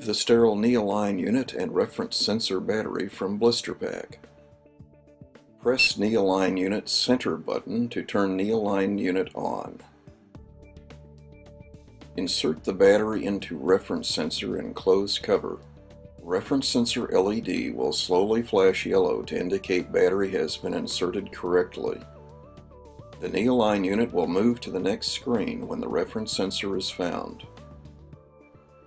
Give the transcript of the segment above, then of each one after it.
Remove the sterile KneeAlign unit and reference sensor battery from blister pack. Press KneeAlign unit center button to turn KneeAlign unit on. Insert the battery into reference sensor and close cover. Reference sensor LED will slowly flash yellow to indicate battery has been inserted correctly. The KneeAlign unit will move to the next screen when the reference sensor is found.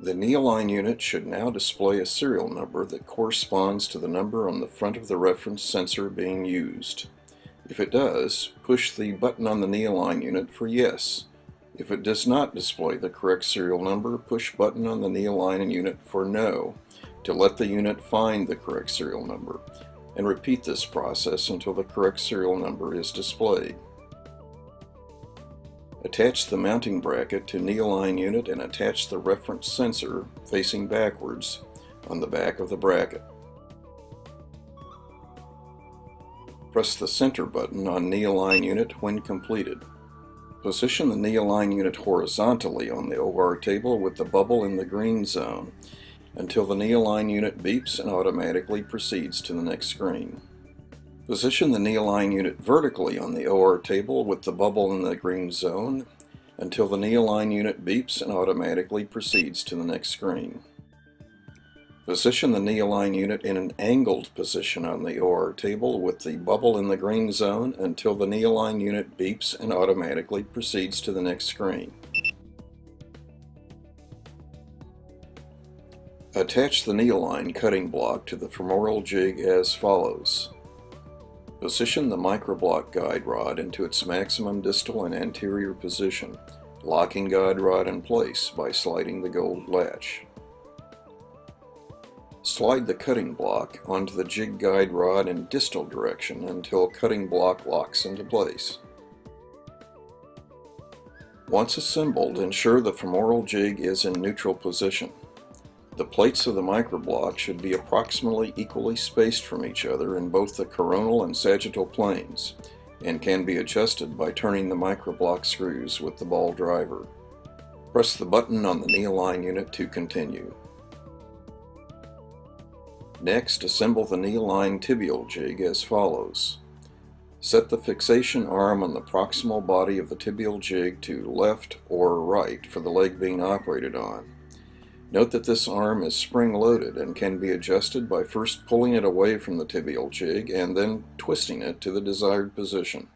The KneeAlign unit should now display a serial number that corresponds to the number on the front of the reference sensor being used. If it does, push the button on the KneeAlign unit for yes. If it does not display the correct serial number, push button on the KneeAlign unit for no to let the unit find the correct serial number, and repeat this process until the correct serial number is displayed. Attach the mounting bracket to KneeAlign unit and attach the reference sensor facing backwards on the back of the bracket. Press the center button on KneeAlign unit when completed. Position the KneeAlign unit horizontally on the OR table with the bubble in the green zone until the KneeAlign unit beeps and automatically proceeds to the next screen. Position the KneeAlign unit vertically on the OR table with the bubble in the green zone until the KneeAlign unit beeps and automatically proceeds to the next screen. Position the KneeAlign unit in an angled position on the OR table with the bubble in the green zone until the KneeAlign unit beeps and automatically proceeds to the next screen. Attach the KneeAlign cutting block to the femoral jig as follows. Position the microblock guide rod into its maximum distal and anterior position, locking guide rod in place by sliding the gold latch. Slide the cutting block onto the jig guide rod in distal direction until cutting block locks into place. Once assembled, ensure the femoral jig is in neutral position. The plates of the microblock should be approximately equally spaced from each other in both the coronal and sagittal planes, and can be adjusted by turning the microblock screws with the ball driver. Press the button on the KneeAlign unit to continue. Next, assemble the KneeAlign tibial jig as follows. Set the fixation arm on the proximal body of the tibial jig to left or right for the leg being operated on. Note that this arm is spring-loaded and can be adjusted by first pulling it away from the tibial jig and then twisting it to the desired position.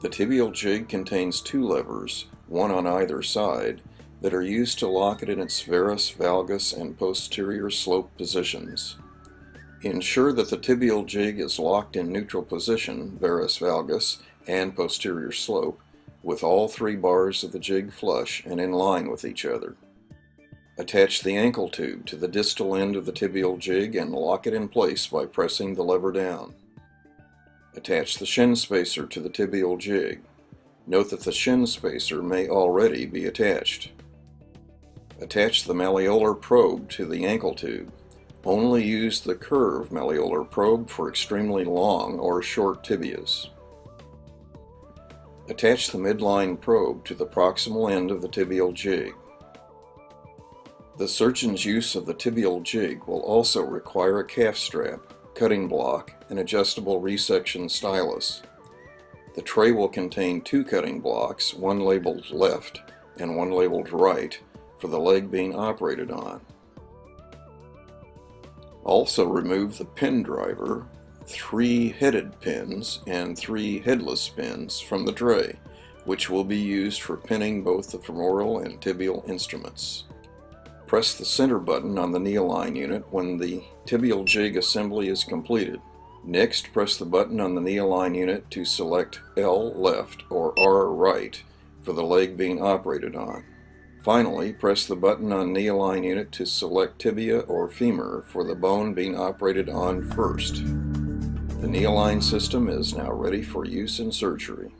The tibial jig contains two levers, one on either side, that are used to lock it in its varus, valgus, and posterior slope positions. Ensure that the tibial jig is locked in neutral position, varus, valgus, and posterior slope, with all three bars of the jig flush and in line with each other. Attach the ankle tube to the distal end of the tibial jig and lock it in place by pressing the lever down. Attach the shin spacer to the tibial jig. Note that the shin spacer may already be attached. Attach the malleolar probe to the ankle tube. Only use the curved malleolar probe for extremely long or short tibias. Attach the midline probe to the proximal end of the tibial jig. The surgeon's use of the tibial jig will also require a calf strap, cutting block, and adjustable resection stylus. The tray will contain two cutting blocks, one labeled left and one labeled right, for the leg being operated on. Also remove the pin driver, 3 headed pins and 3 headless pins from the tray, which will be used for pinning both the femoral and tibial instruments. Press the center button on the KneeAlign unit when the tibial jig assembly is completed. Next, press the button on the KneeAlign unit to select L left or R right for the leg being operated on. Finally, press the button on KneeAlign unit to select tibia or femur for the bone being operated on first. The KneeAlign system is now ready for use in surgery.